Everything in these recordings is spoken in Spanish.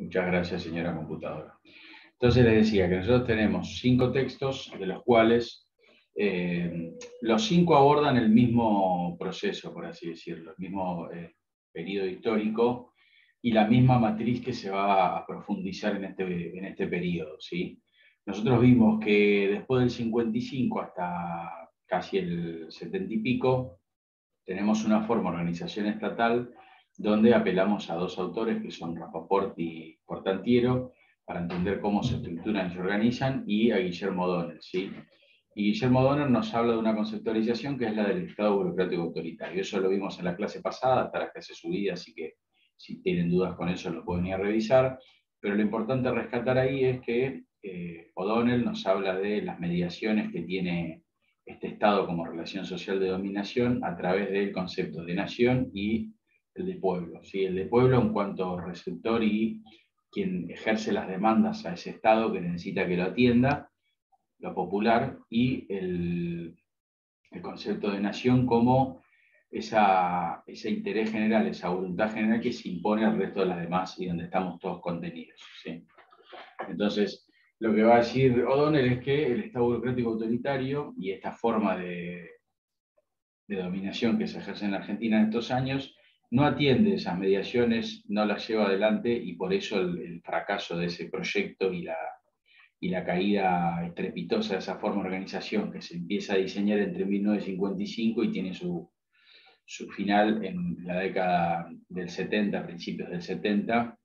Muchas gracias, señora computadora. Entonces les decía que nosotros tenemos 5 textos, de los cuales los 5 abordan el mismo proceso, por así decirlo, el mismo periodo histórico y la misma matriz que se va a profundizar en este periodo, ¿sí? Nosotros vimos que después del 55 hasta casi el 70 y pico, tenemos una forma de organización estatal donde apelamos a 2 autores que son Rapoport y Portantiero para entender cómo se estructuran y se organizan, y a Guillermo Donner, ¿sí? Y Guillermo Donner nos habla de una conceptualización que es la del Estado burocrático autoritario. Eso lo vimos en la clase pasada, está la clase subida, así que si tienen dudas con eso lo pueden ir a revisar. Pero lo importante a rescatar ahí es que O'Donnell nos habla de las mediaciones que tiene este Estado como relación social de dominación a través del concepto de nación y el de pueblo, ¿sí? El de pueblo en cuanto receptor y quien ejerce las demandas a ese Estado que necesita que lo atienda, lo popular, y el concepto de nación como ese interés general, esa voluntad general que se impone al resto de las demás y donde estamos todos contenidos, ¿sí? Entonces, lo que va a decir O'Donnell es que el Estado burocrático autoritario y esta forma de dominación que se ejerce en la Argentina en estos años no atiende esas mediaciones, no las lleva adelante, y por eso el fracaso de ese proyecto y la caída estrepitosa de esa forma de organización que se empieza a diseñar entre 1955 y tiene su final en la década del 70, principios del 70,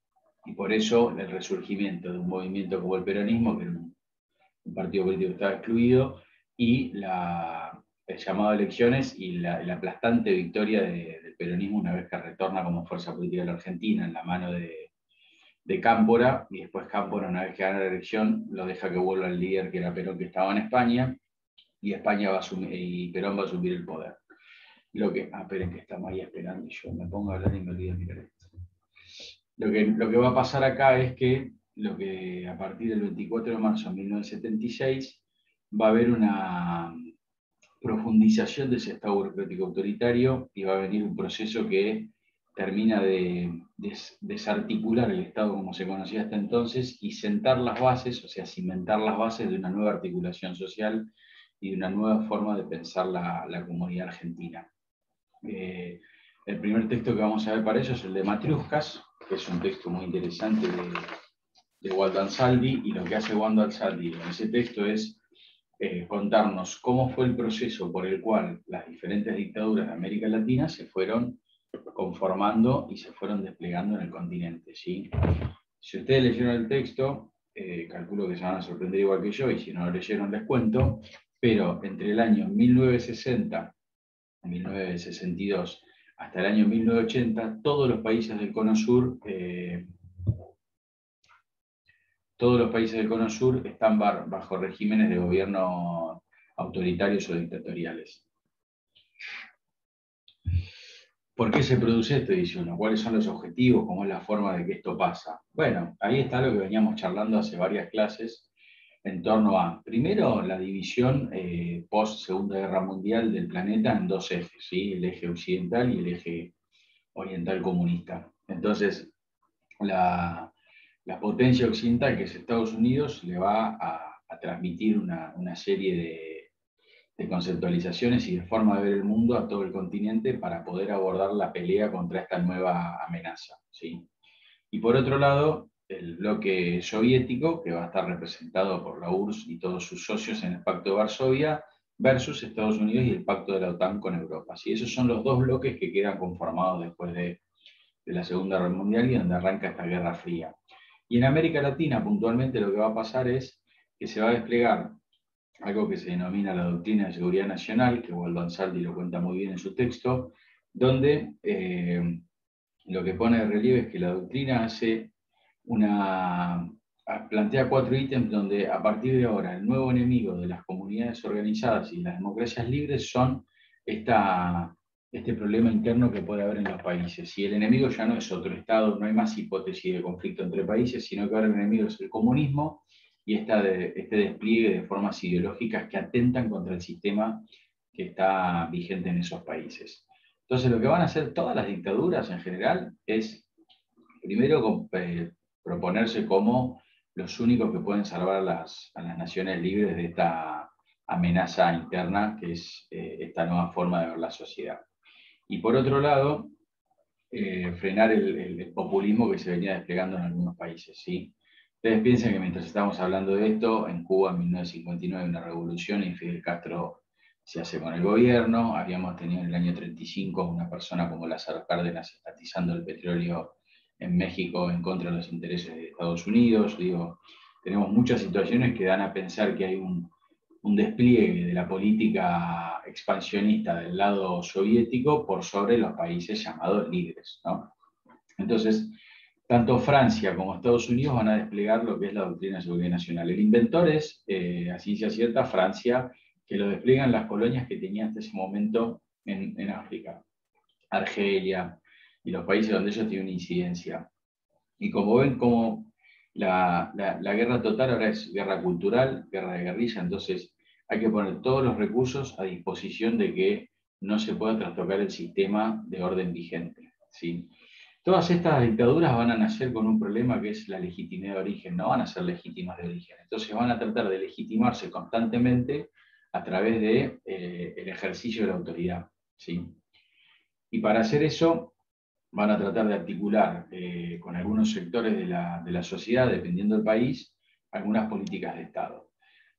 y por eso el resurgimiento de un movimiento como el peronismo, que era un partido político que estaba excluido, y el llamado a elecciones y la aplastante victoria del peronismo una vez que retorna como fuerza política de la Argentina en la mano de Cámpora, y después Cámpora, una vez que gana la elección, lo deja que vuelva el líder que era Perón, que estaba en España, y España va a asumir, y Perón va a asumir el poder. Esperen que estamos ahí esperando y yo me pongo a hablar y me olvido de mirar esto. Lo que va a pasar acá es que, a partir del 24 de marzo de 1976 va a haber una profundización de ese Estado burocrático autoritario, y va a venir un proceso que termina de desarticular el Estado como se conocía hasta entonces y sentar las bases, o sea, cimentar las bases de una nueva articulación social y de una nueva forma de pensar la comunidad argentina. El primer texto que vamos a ver para eso es el de Matriuscas, que es un texto muy interesante de Waldo Ansaldi, y lo que hace Waldo Ansaldi en ese texto es contarnos cómo fue el proceso por el cual las diferentes dictaduras de América Latina se fueron conformando y se fueron desplegando en el continente, ¿sí? Si ustedes leyeron el texto, calculo que se van a sorprender igual que yo, y si no lo leyeron les cuento, pero entre el año 1960 y 1962 hasta el año 1980, todos los países del Cono Sur están bajo regímenes de gobierno autoritarios o dictatoriales. ¿Por qué se produce esto? Dice uno. ¿Cuáles son los objetivos? ¿Cómo es la forma de que esto pasa? Bueno, ahí está lo que veníamos charlando hace varias clases en torno a, primero, la división post-Segunda Guerra Mundial del planeta en 2 ejes, ¿sí? El eje occidental y el eje oriental comunista. Entonces, la potencia occidental, que es Estados Unidos, le va a transmitir una serie de conceptualizaciones y de forma de ver el mundo a todo el continente para poder abordar la pelea contra esta nueva amenaza, ¿sí? Y por otro lado, el bloque soviético, que va a estar representado por la URSS y todos sus socios en el Pacto de Varsovia, versus Estados Unidos y el Pacto de la OTAN con Europa, ¿sí? Esos son los 2 bloques que quedan conformados después de la Segunda Guerra Mundial y donde arranca esta Guerra Fría. Y en América Latina, puntualmente, lo que va a pasar es que se va a desplegar algo que se denomina la doctrina de seguridad nacional, que Waldo Ansaldi lo cuenta muy bien en su texto, donde lo que pone de relieve es que la doctrina plantea 4 ítems donde a partir de ahora el nuevo enemigo de las comunidades organizadas y las democracias libres son este problema interno que puede haber en los países. Y el enemigo ya no es otro Estado, no hay más hipótesis de conflicto entre países, sino que ahora el enemigo es el comunismo y este despliegue de formas ideológicas que atentan contra el sistema que está vigente en esos países. Entonces, lo que van a hacer todas las dictaduras en general es, primero, proponerse como los únicos que pueden salvar a las naciones libres de esta amenaza interna que es esta nueva forma de ver la sociedad. Y por otro lado, frenar el populismo que se venía desplegando en algunos países, ¿sí? Ustedes piensan que mientras estamos hablando de esto, en Cuba en 1959 hay una revolución y Fidel Castro se hace con el gobierno. Habíamos tenido en el año 35 una persona como Lázaro Cárdenas estatizando el petróleo en México en contra de los intereses de Estados Unidos. Digo, tenemos muchas situaciones que dan a pensar que hay un despliegue de la política expansionista del lado soviético por sobre los países llamados libres, ¿no? Entonces, tanto Francia como Estados Unidos van a desplegar lo que es la doctrina de seguridad nacional. El inventor es, a ciencia cierta, Francia, que lo despliega en las colonias que tenía hasta ese momento en África, Argelia y los países donde ellos tienen una incidencia. Y como ven, como la guerra total ahora es guerra cultural, guerra de guerrilla, entonces hay que poner todos los recursos a disposición de que no se pueda trastocar el sistema de orden vigente, ¿sí? Todas estas dictaduras van a nacer con un problema que es la legitimidad de origen, no van a ser legítimas de origen. Entonces van a tratar de legitimarse constantemente a través de, el ejercicio de la autoridad, ¿sí? Y para hacer eso van a tratar de articular con algunos sectores de la sociedad, dependiendo del país, algunas políticas de Estado.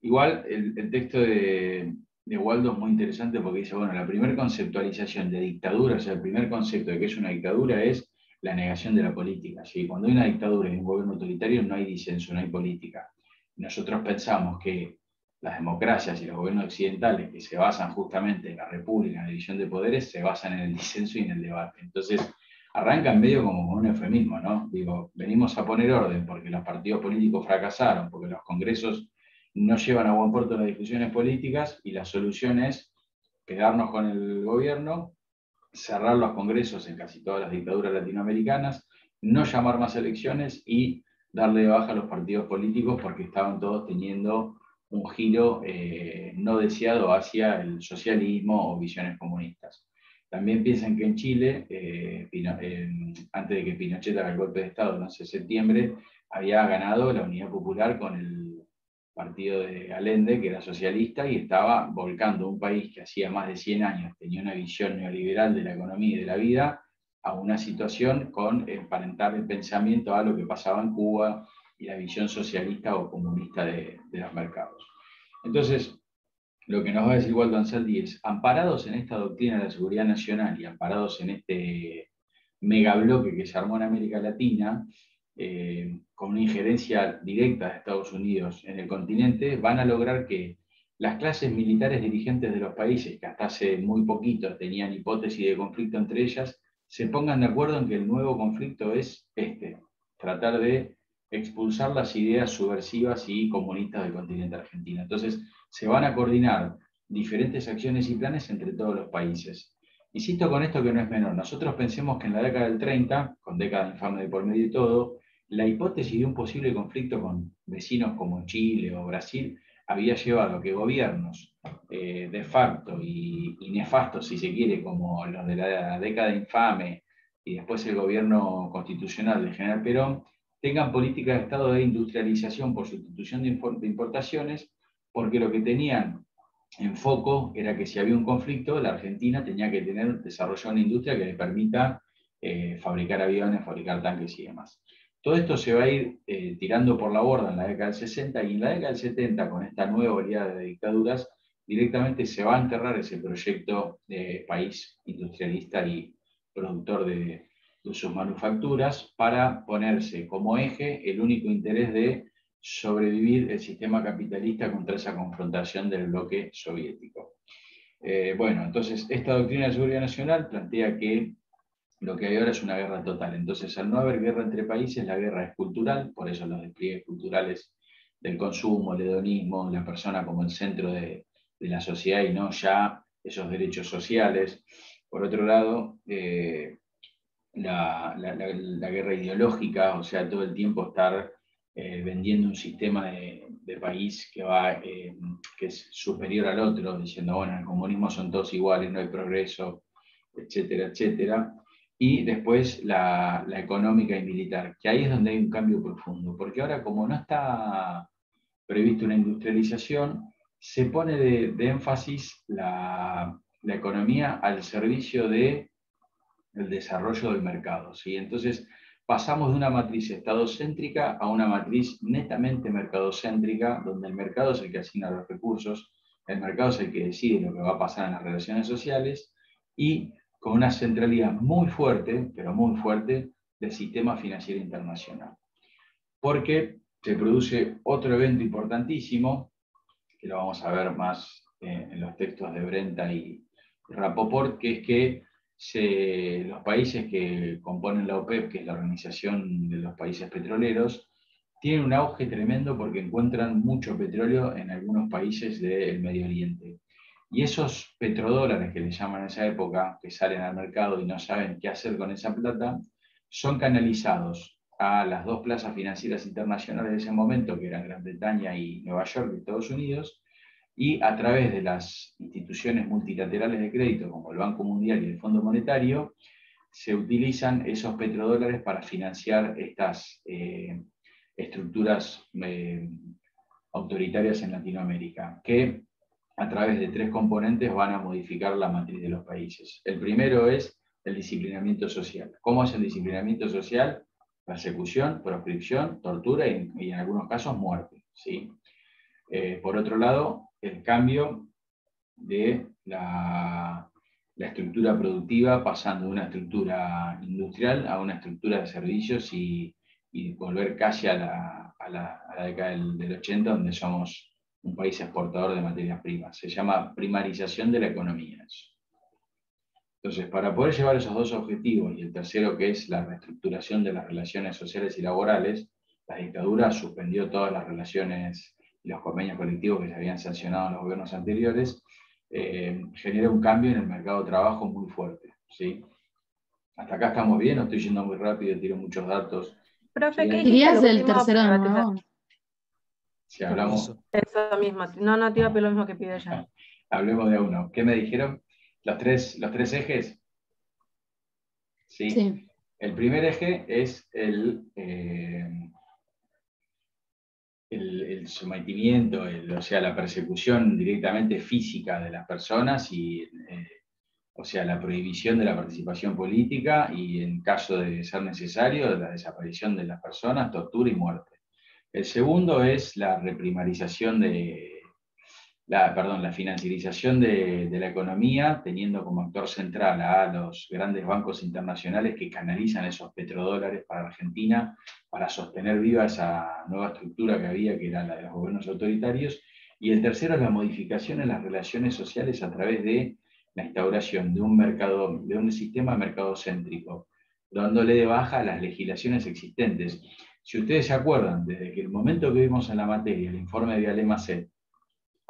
Igual el texto de Waldo es muy interesante porque dice, bueno, la primera conceptualización de dictadura, o sea, el primer concepto de que es una dictadura es la negación de la política, ¿sí? Cuando hay una dictadura y un gobierno autoritario no hay disenso, no hay política. Nosotros pensamos que las democracias y los gobiernos occidentales, que se basan justamente en la república, en la división de poderes, se basan en el disenso y en el debate. Entonces, arranca en medio como un eufemismo, ¿no? Digo, venimos a poner orden porque los partidos políticos fracasaron, porque los congresos no llevan a buen puerto las discusiones políticas y la solución es quedarnos con el gobierno, cerrar los congresos en casi todas las dictaduras latinoamericanas, no llamar más elecciones y darle de baja a los partidos políticos porque estaban todos teniendo un giro no deseado hacia el socialismo o visiones comunistas. También piensan que en Chile, antes de que Pinochet haga el golpe de Estado el 11 de septiembre, había ganado la Unidad Popular con el partido de Allende, que era socialista, y estaba volcando un país que hacía más de 100 años tenía una visión neoliberal de la economía y de la vida, a una situación con emparentar el pensamiento a lo que pasaba en Cuba y la visión socialista o comunista de los mercados. Entonces, lo que nos va a decir Waldo Ansaldi es, amparados en esta doctrina de la seguridad nacional y amparados en este megabloque que se armó en América Latina, con una injerencia directa de Estados Unidos en el continente, van a lograr que las clases militares dirigentes de los países, que hasta hace muy poquito tenían hipótesis de conflicto entre ellas, se pongan de acuerdo en que el nuevo conflicto es tratar de expulsar las ideas subversivas y comunistas del continente argentino. Entonces, se van a coordinar diferentes acciones y planes entre todos los países. Insisto con esto que no es menor. Nosotros pensemos que en la década del 30, con década infame de por medio y todo, la hipótesis de un posible conflicto con vecinos como Chile o Brasil había llevado a que gobiernos de facto y nefastos, si se quiere, como los de la década infame y después el gobierno constitucional del general Perón, tengan políticas de Estado de industrialización por sustitución de importaciones, porque lo que tenían en foco era que si había un conflicto, la Argentina tenía que desarrollar una industria que le permita fabricar aviones, fabricar tanques y demás. Todo esto se va a ir tirando por la borda en la década del 60 y en la década del 70, con esta nueva oleada de dictaduras, directamente se va a enterrar ese proyecto de país industrialista y productor de sus manufacturas para ponerse como eje el único interés de sobrevivir el sistema capitalista contra esa confrontación del bloque soviético. Bueno, entonces esta doctrina de seguridad nacional plantea que lo que hay ahora es una guerra total. Entonces, al no haber guerra entre países, la guerra es cultural, por eso los despliegues culturales del consumo, el hedonismo, la persona como el centro de la sociedad y no ya esos derechos sociales. Por otro lado, la guerra ideológica, o sea, todo el tiempo estar vendiendo un sistema de país que es superior al otro, diciendo, bueno, en el comunismo son todos iguales, no hay progreso, etcétera, etcétera. y después la económica y militar, que ahí es donde hay un cambio profundo, porque ahora como no está previsto una industrialización, se pone de énfasis la economía al servicio del desarrollo del mercado, ¿sí? Entonces pasamos de una matriz estadocéntrica a una matriz netamente mercadocéntrica, donde el mercado es el que asigna los recursos, el mercado es el que decide lo que va a pasar en las relaciones sociales, y con una centralidad muy fuerte, pero muy fuerte, del sistema financiero internacional. Porque se produce otro evento importantísimo, que lo vamos a ver más en los textos de Brenta y Rapoport, que es que los países que componen la OPEP, que es la Organización de los Países Petroleros, tienen un auge tremendo porque encuentran mucho petróleo en algunos países del Medio Oriente. Y esos petrodólares que le llaman en esa época, que salen al mercado y no saben qué hacer con esa plata, son canalizados a las dos plazas financieras internacionales de ese momento, que eran Gran Bretaña y Nueva York, de Estados Unidos, y a través de las instituciones multilaterales de crédito, como el Banco Mundial y el Fondo Monetario, se utilizan esos petrodólares para financiar estas estructuras autoritarias en Latinoamérica, que a través de tres componentes van a modificar la matriz de los países. El primero es el disciplinamiento social. ¿Cómo es el disciplinamiento social? Persecución, proscripción, tortura y en algunos casos muerte, ¿sí? Por otro lado, el cambio de la estructura productiva, pasando de una estructura industrial a una estructura de servicios y volver casi a la década del 80, donde somos un país exportador de materias primas. Se llama primarización de la economía. Entonces, para poder llevar esos dos objetivos, y el tercero que es la reestructuración de las relaciones sociales y laborales, la dictadura suspendió todas las relaciones y los convenios colectivos que se habían sancionado en los gobiernos anteriores, genera un cambio en el mercado de trabajo muy fuerte, ¿sí? Hasta acá estamos bien, no estoy yendo muy rápido, tiro muchos datos. Profe, ¿qué dijiste ¿Dirías al del último? tercero de nuevo? Si hablamos... Eso mismo, no te iba a pedir lo mismo que pido ella. Hablemos de uno. ¿Qué me dijeron? ¿Los tres ejes? ¿Sí? Sí. El primer eje es el sometimiento, o sea, la persecución directamente física de las personas y, o sea, la prohibición de la participación política y, en caso de ser necesario, la desaparición de las personas, tortura y muerte. El segundo es la reprimarización la financiarización de la economía, teniendo como actor central a los grandes bancos internacionales que canalizan esos petrodólares para Argentina, para sostener viva esa nueva estructura que había, que era la de los gobiernos autoritarios. Y el tercero es la modificación en las relaciones sociales a través de la instauración de un sistema mercadocéntrico, dándole de baja a las legislaciones existentes. Si ustedes se acuerdan, desde que el momento que vimos en la materia, el informe de Viale-Macet,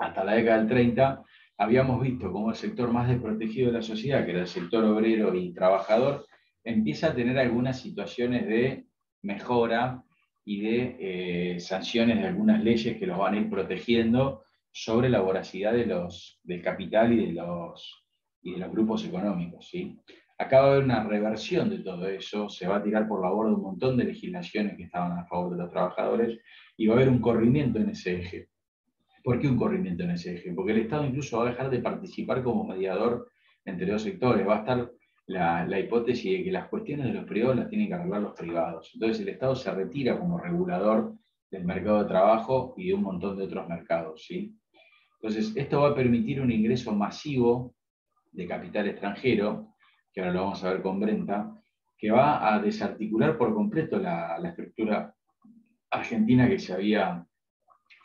hasta la década del 30, habíamos visto cómo el sector más desprotegido de la sociedad, que era el sector obrero y trabajador, empieza a tener algunas situaciones de mejora y de sanciones de algunas leyes que los van a ir protegiendo sobre la voracidad del capital y de los grupos económicos, ¿sí? Acá va a haber una reversión de todo eso, se va a tirar por la borda un montón de legislaciones que estaban a favor de los trabajadores y va a haber un corrimiento en ese eje. ¿Por qué un corrimiento en ese eje? Porque el Estado incluso va a dejar de participar como mediador entre dos sectores. Va a estar la hipótesis de que las cuestiones de los privados las tienen que arreglar los privados. Entonces el Estado se retira como regulador del mercado de trabajo y de un montón de otros mercados, ¿sí? Entonces esto va a permitir un ingreso masivo de capital extranjero, que ahora lo vamos a ver con Brenta, que va a desarticular por completo la estructura argentina que se había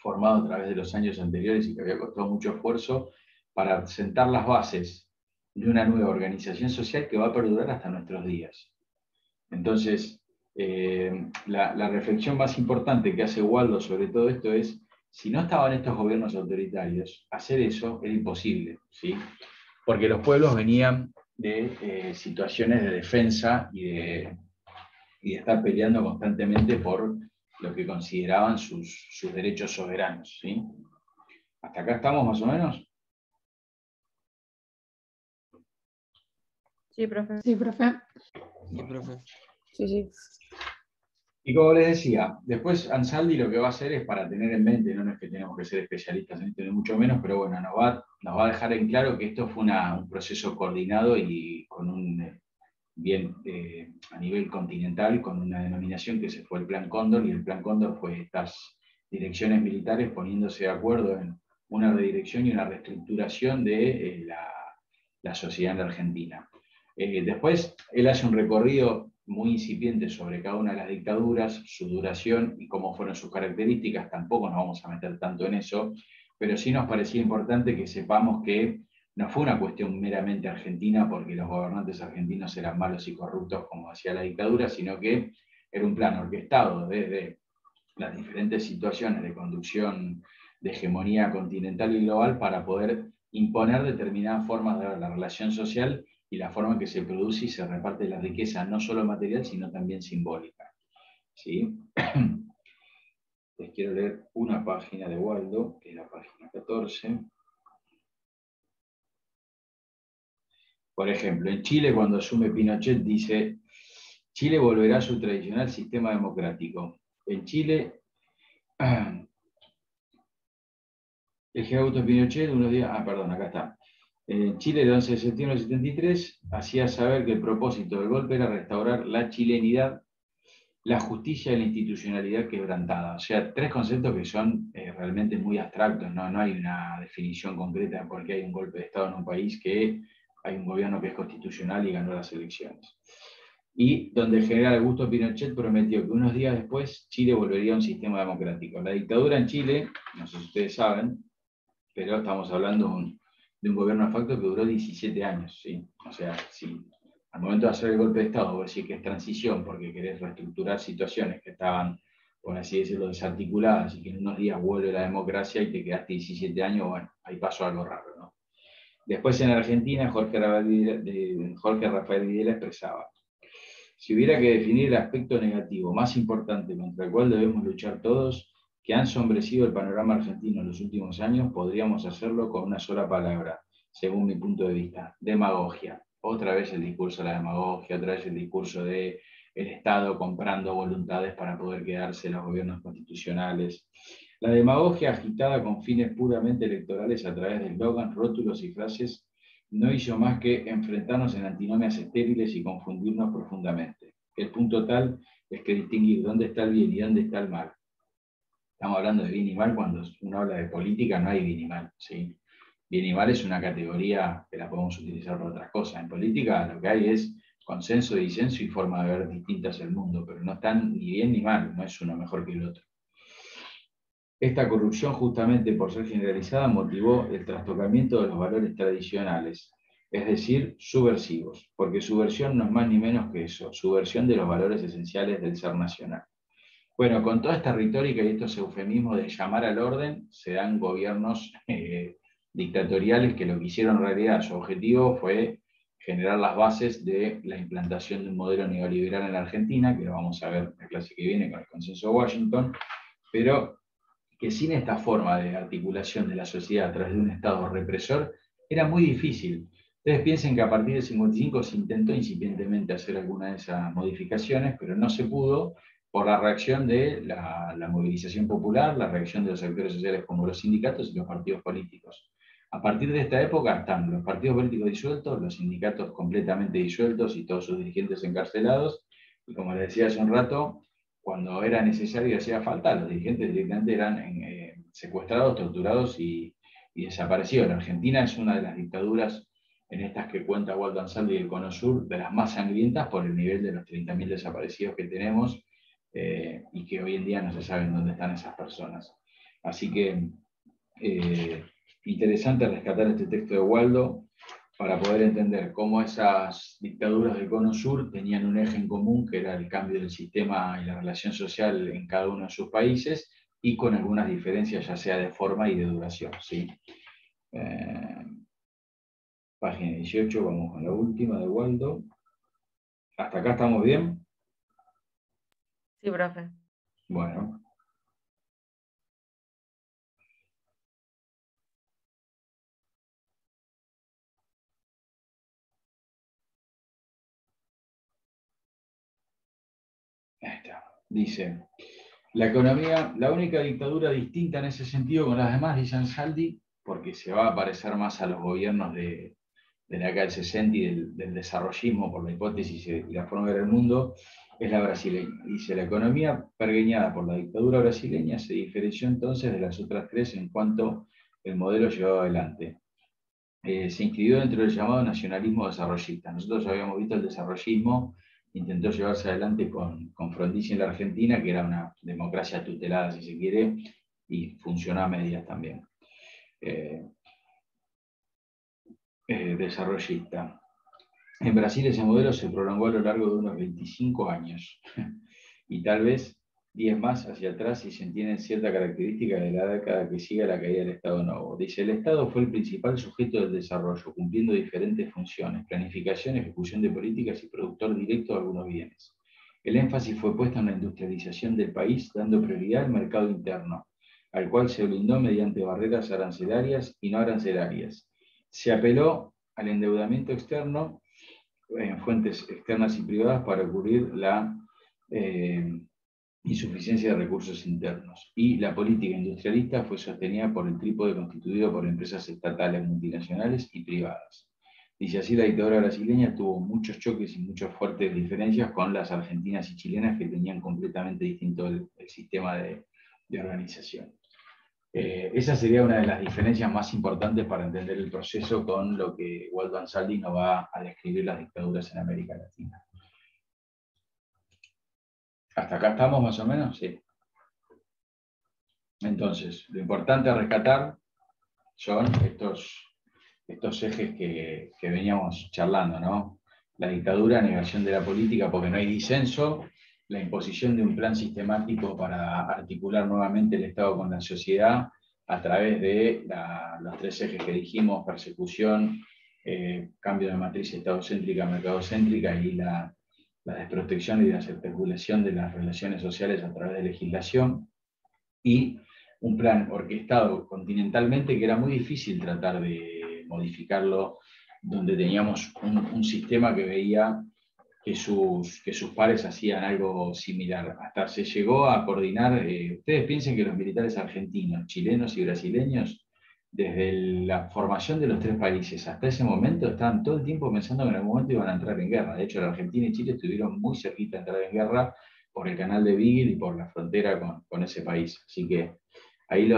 formado a través de los años anteriores y que había costado mucho esfuerzo para sentar las bases de una nueva organización social que va a perdurar hasta nuestros días. Entonces, la reflexión más importante que hace Waldo sobre todo esto es, si no estaban estos gobiernos autoritarios, hacer eso era imposible, ¿sí? Porque los pueblos venían de situaciones de defensa y de estar peleando constantemente por lo que consideraban sus derechos soberanos, ¿sí? ¿Hasta acá estamos más o menos? Sí, profe. Sí, profe. Sí, profe. Sí, sí. Y como les decía, después Ansaldi lo que va a hacer es para tener en mente, no es que tenemos que ser especialistas en esto, ni mucho menos, pero bueno, nos va a dejar en claro que esto fue un proceso coordinado y con un bien a nivel continental, con una denominación que se fue el Plan Cóndor, y el Plan Cóndor fue estas direcciones militares poniéndose de acuerdo en una redirección y una reestructuración de la sociedad en la Argentina. Después, él hace un recorrido muy incipiente sobre cada una de las dictaduras, su duración y cómo fueron sus características. Tampoco nos vamos a meter tanto en eso, pero sí nos parecía importante que sepamos que no fue una cuestión meramente argentina porque los gobernantes argentinos eran malos y corruptos como hacía la dictadura, sino que era un plan orquestado desde las diferentes situaciones de conducción de hegemonía continental y global para poder imponer determinadas formas de ver la relación social y la forma en que se produce y se reparte la riqueza, no solo material, sino también simbólica. ¿Sí? Les quiero leer una página de Waldo, que es la página 14. Por ejemplo, en Chile, cuando asume Pinochet, dice: Chile volverá a su tradicional sistema democrático. En Chile, el Augusto Pinochet, unos días, perdón, acá está. En Chile, el 11 de septiembre del 73, hacía saber que el propósito del golpe era restaurar la chilenidad, la justicia y la institucionalidad quebrantada. O sea, tres conceptos que son realmente muy abstractos, ¿no? No hay una definición concreta de por qué hay un golpe de Estado en un país que hay un gobierno que es constitucional y ganó las elecciones. Y donde el general Augusto Pinochet prometió que unos días después Chile volvería a un sistema democrático. La dictadura en Chile, no sé si ustedes saben, pero estamos hablando de un gobierno de facto que duró 17 años. ¿Sí? O sea, si al momento de hacer el golpe de Estado vos decís que es transición porque querés reestructurar situaciones que estaban, por así decirlo, desarticuladas y que en unos días vuelve la democracia y te quedaste 17 años, bueno, ahí pasó algo raro, ¿no? Después en Argentina, Jorge Rafael Videla expresaba: si hubiera que definir el aspecto negativo más importante contra el cual debemos luchar todos, que ha ensombrecido el panorama argentino en los últimos años, podríamos hacerlo con una sola palabra, según mi punto de vista: demagogia. Otra vez el discurso de la demagogia, otra vez el discurso de el Estado comprando voluntades para poder quedarse los gobiernos constitucionales. La demagogia agitada con fines puramente electorales a través de eslogans, rótulos y frases no hizo más que enfrentarnos en antinomias estériles y confundirnos profundamente. El punto tal es que distinguir dónde está el bien y dónde está el mal. Estamos hablando de bien y mal cuando uno habla de política, no hay bien y mal, ¿sí? Bien y mal es una categoría que la podemos utilizar para otras cosas. En política lo que hay es consenso, disenso y forma de ver distintas el mundo, pero no están ni bien ni mal, no es uno mejor que el otro. Esta corrupción, justamente por ser generalizada, motivó el trastocamiento de los valores tradicionales, es decir, subversivos, porque subversión no es más ni menos que eso, subversión de los valores esenciales del ser nacional. Bueno, con toda esta retórica y estos eufemismos de llamar al orden, se dan gobiernos dictatoriales que lo que hicieron en realidad, su objetivo fue generar las bases de la implantación de un modelo neoliberal en la Argentina, que lo vamos a ver en la clase que viene con el consenso de Washington, pero que sin esta forma de articulación de la sociedad a través de un Estado represor era muy difícil. Ustedes piensen que a partir del 55 se intentó incipientemente hacer alguna de esas modificaciones, pero no se pudo por la reacción de la movilización popular, la reacción de los sectores sociales como los sindicatos y los partidos políticos. A partir de esta época están los partidos políticos disueltos, los sindicatos completamente disueltos y todos sus dirigentes encarcelados, y como les decía hace un rato, cuando era necesario y hacía falta, los dirigentes directamente eran secuestrados, torturados y desaparecidos. La Argentina es una de las dictaduras en estas que cuenta Waldo Ansaldi y el Cono Sur, de las más sangrientas por el nivel de los 30.000 desaparecidos que tenemos y que hoy en día no se sabe dónde están esas personas. Así que interesante rescatar este texto de Waldo para poder entender cómo esas dictaduras del Cono Sur tenían un eje en común, que era el cambio del sistema y la relación social en cada uno de sus países, y con algunas diferencias, ya sea de forma y de duración. ¿Sí? Página 18, vamos con la última de Waldo. ¿Hasta acá estamos bien? Sí, profe. Bueno. dice, la economía, la única dictadura distinta en ese sentido con las demás, dice Ansaldi, porque se va a parecer más a los gobiernos de la década del 60 y del desarrollismo por la hipótesis y la forma de ver el mundo, es la brasileña. Dice, la economía pergeñada por la dictadura brasileña se diferenció entonces de las otras tres en cuanto el modelo llevado adelante. Se inscribió dentro del llamado nacionalismo desarrollista. Nosotros habíamos visto el desarrollismo, intentó llevarse adelante con Frondizi en la Argentina, que era una democracia tutelada, si se quiere, y funcionó a medias también. Desarrollista. En Brasil ese modelo se prolongó a lo largo de unos 25 años y tal vez 10 más hacia atrás y se entienden cierta característica de la década que sigue a la caída del Estado Novo. Dice, el Estado fue el principal sujeto del desarrollo, cumpliendo diferentes funciones, planificación, ejecución de políticas y productor directo de algunos bienes. El énfasis fue puesto en la industrialización del país, dando prioridad al mercado interno, al cual se blindó mediante barreras arancelarias y no arancelarias. Se apeló al endeudamiento externo en fuentes externas y privadas para cubrir la insuficiencia de recursos internos. Y la política industrialista fue sostenida por el trípode constituido por empresas estatales, multinacionales y privadas. Dice así, la dictadura brasileña tuvo muchos choques y muchas fuertes diferencias con las argentinas y chilenas que tenían completamente distinto el sistema de organización. Esa sería una de las diferencias más importantes para entender el proceso con lo que Waldo Ansaldi nos va a describir las dictaduras en América Latina. ¿Hasta acá estamos más o menos? Sí. Entonces, lo importante a rescatar son estos ejes que veníamos charlando, ¿no? La dictadura, negación de la política porque no hay disenso, la imposición de un plan sistemático para articular nuevamente el Estado con la sociedad a través de los tres ejes que dijimos, persecución, cambio de matriz estadocéntrica a mercadocéntrica y la desprotección y la especulación de las relaciones sociales a través de legislación, y un plan orquestado continentalmente que era muy difícil tratar de modificarlo, donde teníamos un sistema que veía que sus pares hacían algo similar. Hasta se llegó a coordinar, ustedes piensen que los militares argentinos, chilenos y brasileños, desde la formación de los tres países hasta ese momento, estaban todo el tiempo pensando que en algún momento iban a entrar en guerra. De hecho, la Argentina y Chile estuvieron muy cerquita de entrar en guerra por el canal de Beagle y por la frontera con ese país. Así que ahí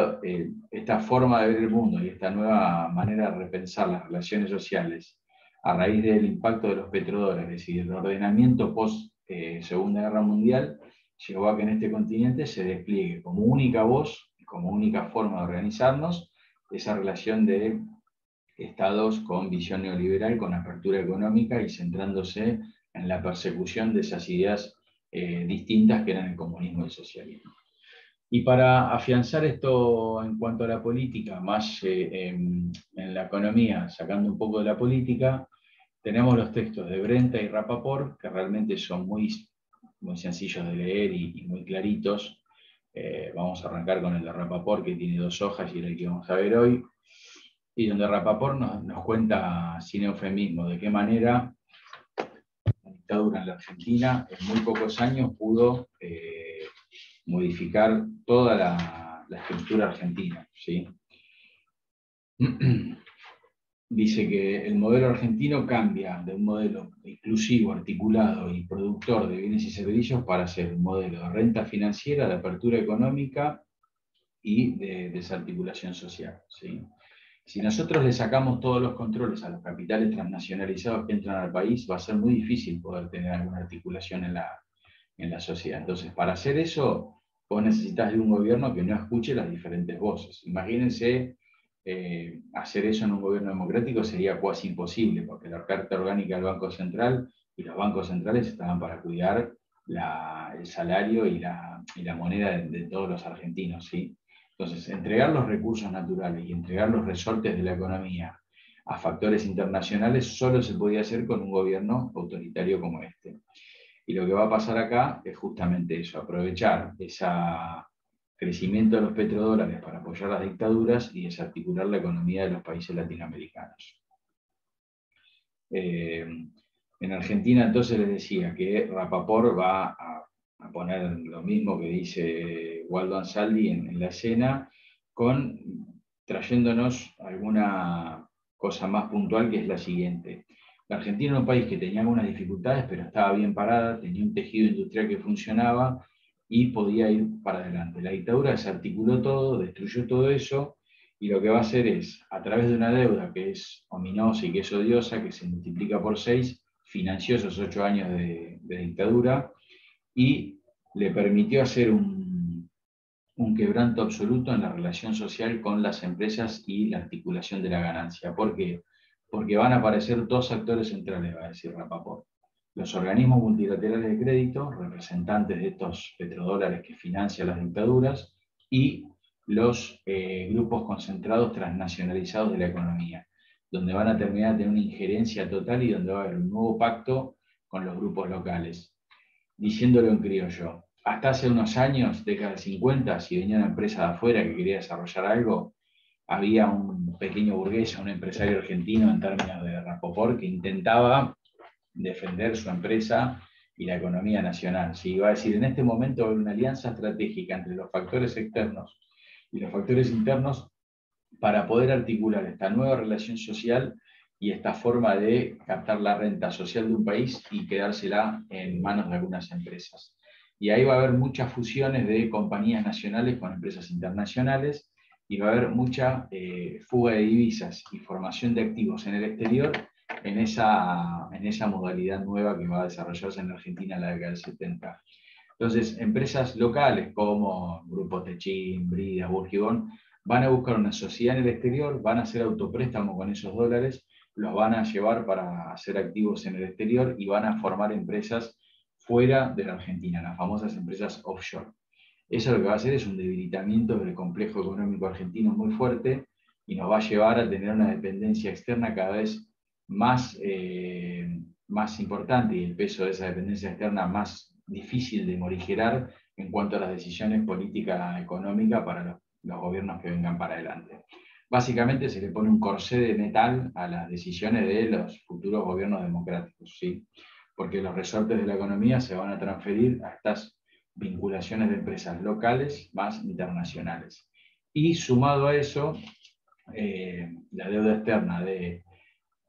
esta forma de ver el mundo y esta nueva manera de repensar las relaciones sociales a raíz del impacto de los petrodólares y del ordenamiento post-Segunda Guerra Mundial, llegó a que en este continente se despliegue como única voz, como única forma de organizarnos, esa relación de estados con visión neoliberal, con apertura económica y centrándose en la persecución de esas ideas distintas que eran el comunismo y el socialismo. Y para afianzar esto en cuanto a la política, más en la economía, sacando un poco de la política, tenemos los textos de Brenta y Rapaport, que realmente son muy sencillos de leer y muy claritos. Vamos a arrancar con el de Rapaport, que tiene 2 hojas y es el que vamos a ver hoy, y donde Rapaport nos cuenta sin eufemismo de qué manera la dictadura en la Argentina en muy pocos años pudo modificar toda la estructura argentina, ¿sí? Dice que el modelo argentino cambia de un modelo exclusivo, articulado y productor de bienes y servicios para ser un modelo de renta financiera, de apertura económica y de desarticulación social, ¿sí? Si nosotros le sacamos todos los controles a los capitales transnacionalizados que entran al país, va a ser muy difícil poder tener alguna articulación en la sociedad. Entonces, para hacer eso, vos necesitas de un gobierno que no escuche las diferentes voces. Imagínense hacer eso en un gobierno democrático sería casi imposible, porque la Carta Orgánica del Banco Central y los bancos centrales estaban para cuidar el salario y la moneda de todos los argentinos, ¿sí? Entonces, entregar los recursos naturales y entregar los resortes de la economía a factores internacionales solo se podía hacer con un gobierno autoritario como este. Y lo que va a pasar acá es justamente eso, aprovechar ese crecimiento de los petrodólares para apoyar las dictaduras y desarticular la economía de los países latinoamericanos. En Argentina entonces les decía que Rapaport va a a poner lo mismo que dice Waldo Ansaldi en la escena, trayéndonos alguna cosa más puntual, que es la siguiente. La Argentina era un país que tenía algunas dificultades, pero estaba bien parada, tenía un tejido industrial que funcionaba y podía ir para adelante. La dictadura desarticuló todo, destruyó todo eso, y lo que va a hacer es, a través de una deuda que es ominosa y que es odiosa, que se multiplica por 6, financió esos 8 años de dictadura y le permitió hacer un quebranto absoluto en la relación social con las empresas y la articulación de la ganancia. ¿Por qué? Porque van a aparecer dos actores centrales, va a decir Rapaport. Los organismos multilaterales de crédito, representantes de estos petrodólares que financian las dictaduras, y los grupos concentrados transnacionalizados de la economía, donde van a terminar de tener una injerencia total y donde va a haber un nuevo pacto con los grupos locales. Diciéndolo en criollo, hasta hace unos años, década de 50, si venía una empresa de afuera que quería desarrollar algo, había un pequeño burgués, un empresario argentino en términos de Rapoport, que intentaba defender su empresa y la economía nacional. Si iba a decir, en este momento hay una alianza estratégica entre los factores externos y los factores internos para poder articular esta nueva relación social y esta forma de captar la renta social de un país y quedársela en manos de algunas empresas. Y ahí va a haber muchas fusiones de compañías nacionales con empresas internacionales, y va a haber mucha fuga de divisas y formación de activos en el exterior en esa modalidad nueva que va a desarrollarse en Argentina en la década del 70. Entonces, empresas locales como Grupo Techin, Brida, Burgibón, van a buscar una sociedad en el exterior, van a hacer autopréstamo con esos dólares, los van a llevar para hacer activos en el exterior y van a formar empresas fuera de la Argentina, las famosas empresas offshore. Eso lo que va a hacer es un debilitamiento del complejo económico argentino muy fuerte, y nos va a llevar a tener una dependencia externa cada vez más importante, y el peso de esa dependencia externa más difícil de morigerar en cuanto a las decisiones políticas económicas para los gobiernos que vengan para adelante. Básicamente se le pone un corsé de metal a las decisiones de los futuros gobiernos democráticos, ¿sí? Porque los resortes de la economía se van a transferir a estas vinculaciones de empresas locales más internacionales. Y sumado a eso, la deuda externa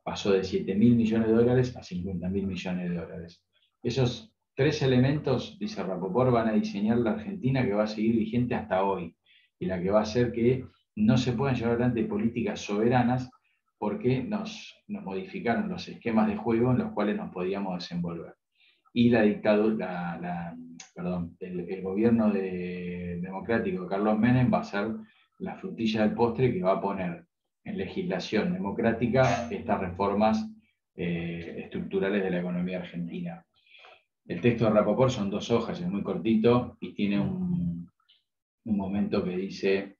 pasó de 7.000 millones de dólares a 50.000 millones de dólares. Esos tres elementos, dice Rapoport, van a diseñar la Argentina que va a seguir vigente hasta hoy, y la que va a hacer que no se puedan llevar adelante políticas soberanas, porque nos modificaron los esquemas de juego en los cuales nos podíamos desenvolver. Y la dictadura, el gobierno democrático de Carlos Menem va a ser la frutilla del postre que va a poner en legislación democrática estas reformas estructurales de la economía argentina. El texto de Rapoport son 2 hojas, es muy cortito y tiene un momento que dice,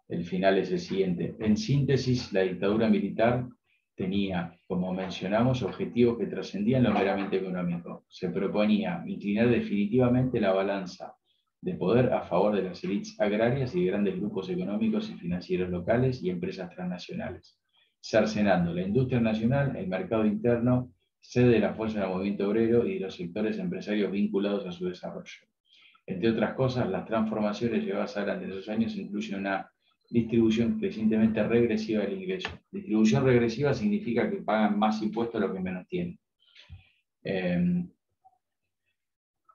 el final es el siguiente: en síntesis, la dictadura militar tenía, como mencionamos, objetivos que trascendían lo meramente económico. Se proponía inclinar definitivamente la balanza de poder a favor de las élites agrarias y de grandes grupos económicos y financieros locales y empresas transnacionales, cercenando la industria nacional, el mercado interno, sede de la fuerza del movimiento obrero y de los sectores empresarios vinculados a su desarrollo. Entre otras cosas, las transformaciones llevadas adelante en esos años incluyen una distribución crecientemente regresiva del ingreso. Distribución regresiva significa que pagan más impuestos a los que menos tienen.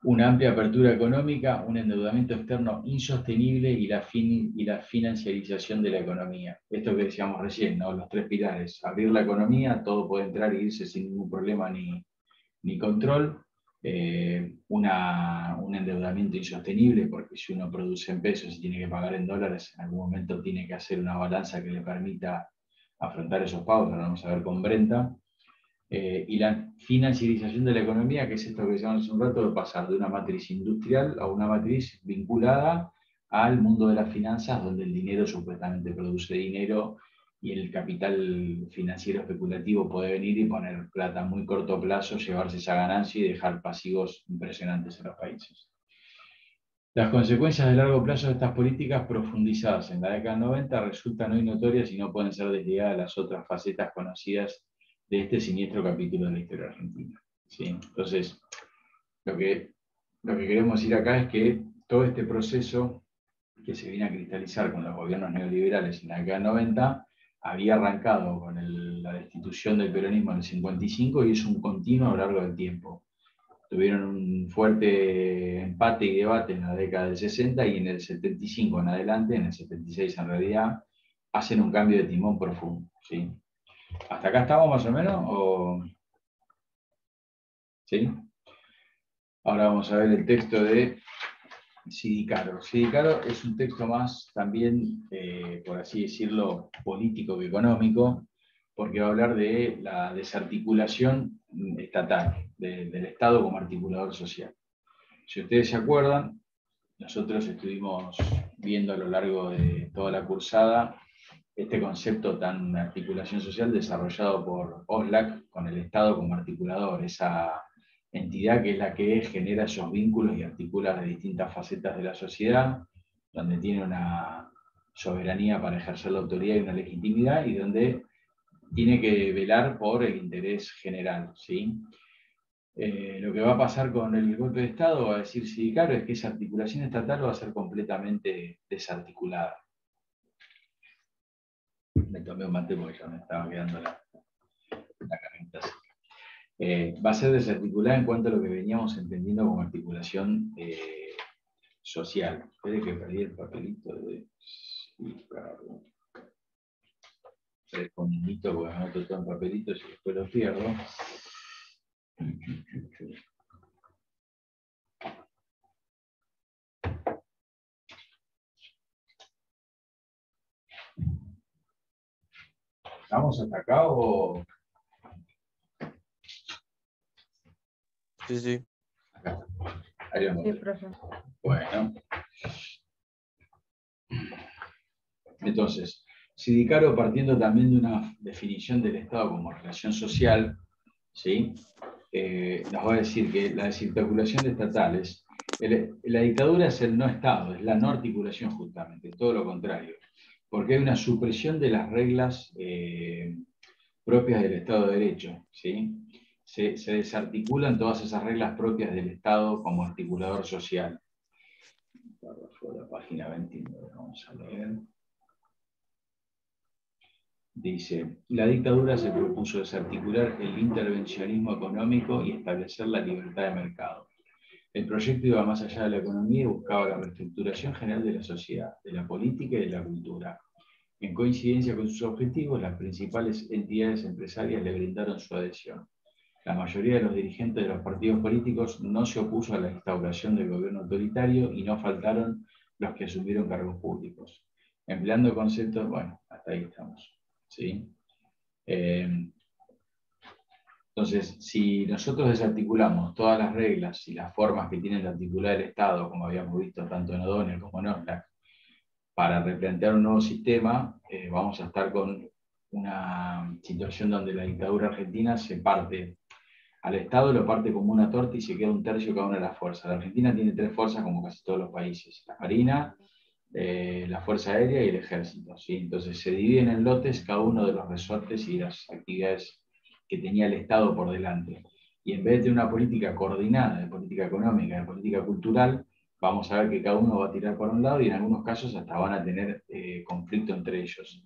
Una amplia apertura económica, un endeudamiento externo insostenible y la financiarización de la economía. Esto que decíamos recién, ¿no? Los 3 pilares: abrir la economía, todo puede entrar e irse sin ningún problema ni control. Un endeudamiento insostenible, porque si uno produce en pesos y tiene que pagar en dólares, en algún momento tiene que hacer una balanza que le permita afrontar esos pagos, lo vamos a ver con Brenta. Y la financiarización de la economía, que es esto que decíamos hace un rato, de pasar de una matriz industrial a una matriz vinculada al mundo de las finanzas, donde el dinero supuestamente produce dinero, y el capital financiero especulativo puede venir y poner plata a muy corto plazo, llevarse esa ganancia y dejar pasivos impresionantes en los países. Las consecuencias de largo plazo de estas políticas, profundizadas en la década del 90, resultan hoy notorias y no pueden ser desligadas de las otras facetas conocidas de este siniestro capítulo de la historia argentina, ¿sí? Entonces, lo que lo que queremos decir acá es que todo este proceso que se viene a cristalizar con los gobiernos neoliberales en la década del 90 había arrancado con la destitución del peronismo en el 55 y es un continuo a lo largo del tiempo. Tuvieron un fuerte empate y debate en la década del 60 y en el 75 en adelante, en el 76 en realidad, hacen un cambio de timón profundo. ¿Sí? ¿Hasta acá estamos más o menos? ¿Sí? Ahora vamos a ver el texto de Sidicaro. Sidicaro es un texto más también, por así decirlo, político que económico, porque va a hablar de la desarticulación estatal, del Estado como articulador social. Si ustedes se acuerdan, nosotros estuvimos viendo a lo largo de toda la cursada este concepto tan articulación social desarrollado por Oslak con el Estado como articulador, esa entidad que es la que genera esos vínculos y articula las distintas facetas de la sociedad, donde tiene una soberanía para ejercer la autoridad y una legitimidad, y donde tiene que velar por el interés general. ¿Sí? Lo que va a pasar con el golpe de Estado, va a decir Sidicaro, es que esa articulación estatal va a ser completamente desarticulada. Me tomé un mate porque ya me estaba quedando la garganta seca. Va a ser desarticulada en cuanto a lo que veníamos entendiendo como articulación social. Espere que perdí el papelito de Sidicaro. 3 segunditos porque anoto todo en papelitos y después lo pierdo. ¿Estamos hasta acá o...? Sí, sí. Acá. Ahí vamos. Sí, profe. Bueno. Entonces, Sidicaro, partiendo también de una definición del Estado como relación social, ¿sí? Nos va a decir que la desarticulación de estatales, la dictadura es el no Estado, es la no articulación justamente, todo lo contrario, porque hay una supresión de las reglas propias del Estado de Derecho, ¿sí? Se desarticulan todas esas reglas propias del Estado como articulador social. La página 29, vamos a leer. Dice, la dictadura se propuso desarticular el intervencionismo económico y establecer la libertad de mercado. El proyecto iba más allá de la economía y buscaba la reestructuración general de la sociedad, de la política y de la cultura. En coincidencia con sus objetivos, las principales entidades empresarias le brindaron su adhesión. La mayoría de los dirigentes de los partidos políticos no se opuso a la instauración del gobierno autoritario y no faltaron los que asumieron cargos públicos. Empleando conceptos, bueno, hasta ahí estamos. ¿Sí? Entonces, si nosotros desarticulamos todas las reglas y las formas que tiene de articular el Estado, como habíamos visto tanto en O'Donnell como en Oslak, para replantear un nuevo sistema, vamos a estar con una situación donde la dictadura argentina se parte al Estado, lo parte como una torta y se queda un tercio cada una de las fuerzas. La Argentina tiene 3 fuerzas como casi todos los países: la Marina, la Fuerza Aérea y el Ejército. ¿Sí? Entonces se dividen en lotes cada uno de los resortes y las actividades que tenía el Estado por delante. Y en vez de una política coordinada de política económica, de política cultural, vamos a ver que cada uno va a tirar por un lado y en algunos casos hasta van a tener conflicto entre ellos,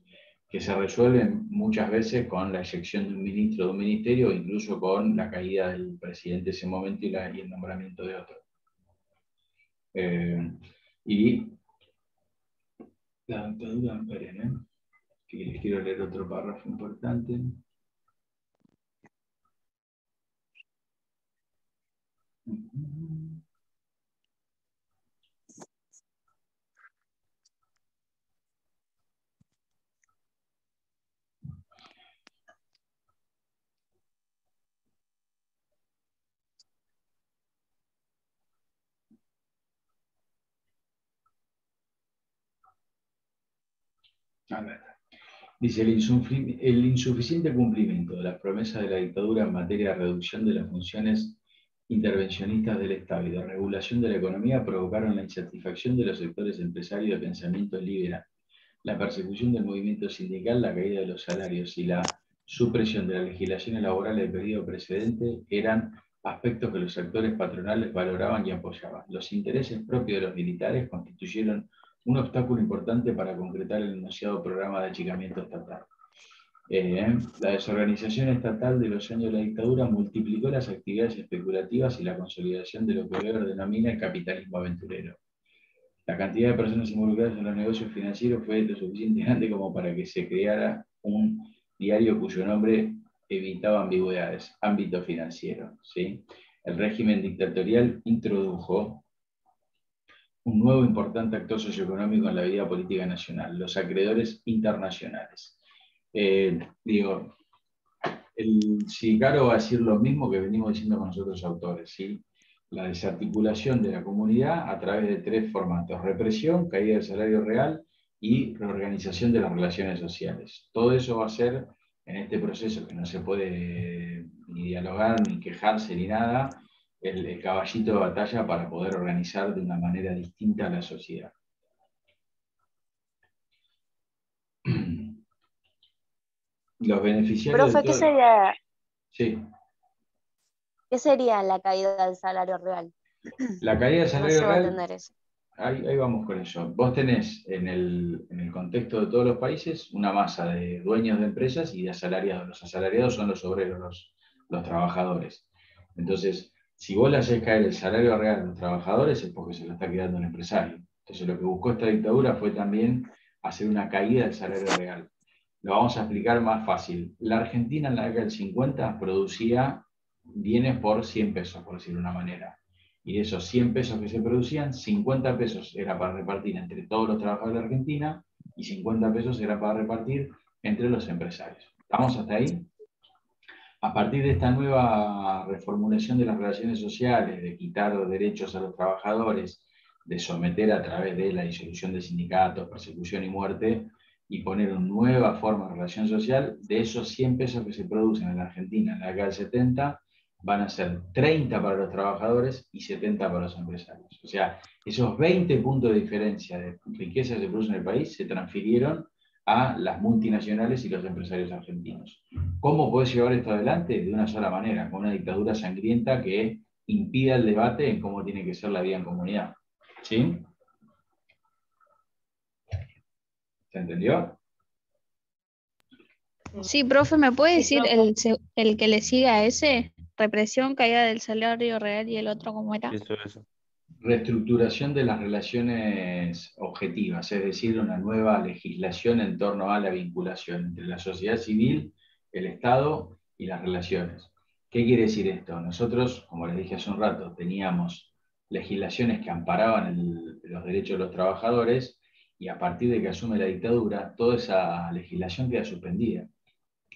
que se resuelven muchas veces con la eyección de un ministro de un ministerio o incluso con la caída del presidente de ese momento y el nombramiento de otro. Y la dictadura, esperen, que les quiero leer otro párrafo importante. A ver. Dice, el insuficiente cumplimiento de las promesas de la dictadura en materia de reducción de las funciones intervencionistas del Estado y de regulación de la economía provocaron la insatisfacción de los sectores empresarios de pensamiento liberal, la persecución del movimiento sindical, la caída de los salarios y la supresión de las legislaciones laborales del periodo precedente eran aspectos que los sectores patronales valoraban y apoyaban. Los intereses propios de los militares constituyeron un obstáculo importante para concretar el anunciado programa de achicamiento estatal. La desorganización estatal de los años de la dictadura multiplicó las actividades especulativas y la consolidación de lo que Weber denomina el capitalismo aventurero. La cantidad de personas involucradas en los negocios financieros fue lo suficientemente grande como para que se creara un diario cuyo nombre evitaba ambigüedades, ámbito financiero. ¿Sí? El régimen dictatorial introdujo un nuevo importante actor socioeconómico en la vida política nacional, los acreedores internacionales. El Cicaro va a decir lo mismo que venimos diciendo con nosotros autores, ¿sí? La desarticulación de la comunidad a través de 3 formatos: represión, caída del salario real y reorganización de las relaciones sociales. Todo eso va a ser, en este proceso que no se puede ni dialogar, ni quejarse, ni nada, el caballito de batalla para poder organizar de una manera distinta a la sociedad. Los beneficiarios Profe, de todo... Sí. ¿qué sería la caída del salario real? La caída del No salario llego a real, entender eso. ahí vamos con eso. Vos tenés en el contexto de todos los países una masa de dueños de empresas y de asalariados. Los asalariados son los obreros, los trabajadores. Entonces, si vos le haces caer el salario real a los trabajadores es porque se lo está quedando el empresario. Entonces, lo que buscó esta dictadura fue también hacer una caída del salario real. Lo vamos a explicar más fácil. La Argentina en la década del 50 producía bienes por 100 pesos, por decirlo de una manera. Y de esos 100 pesos que se producían, 50 pesos era para repartir entre todos los trabajadores de la Argentina y 50 pesos era para repartir entre los empresarios. ¿Estamos hasta ahí? A partir de esta nueva reformulación de las relaciones sociales, de quitar derechos a los trabajadores, de someter a través de la disolución de sindicatos, persecución y muerte, y poner una nueva forma de relación social, de esos 100 pesos que se producen en la Argentina en la década del 70, van a ser 30 para los trabajadores y 70 para los empresarios. O sea, esos 20 puntos de diferencia de riqueza que se produce en el país se transfirieron a las multinacionales y los empresarios argentinos. ¿Cómo podés llevar esto adelante? De una sola manera, con una dictadura sangrienta que impida el debate en cómo tiene que ser la vida en comunidad. ¿Sí? ¿Se entendió? Sí, profe, ¿me puede decir profe. el que le siga a ese? Represión, caída del salario real y el otro, ¿cómo era? Eso. Reestructuración de las relaciones objetivas, es decir, una nueva legislación en torno a la vinculación entre la sociedad civil, el Estado y las relaciones. ¿Qué quiere decir esto? Nosotros, como les dije hace un rato, teníamos legislaciones que amparaban los derechos de los trabajadores y a partir de que asume la dictadura, toda esa legislación queda suspendida.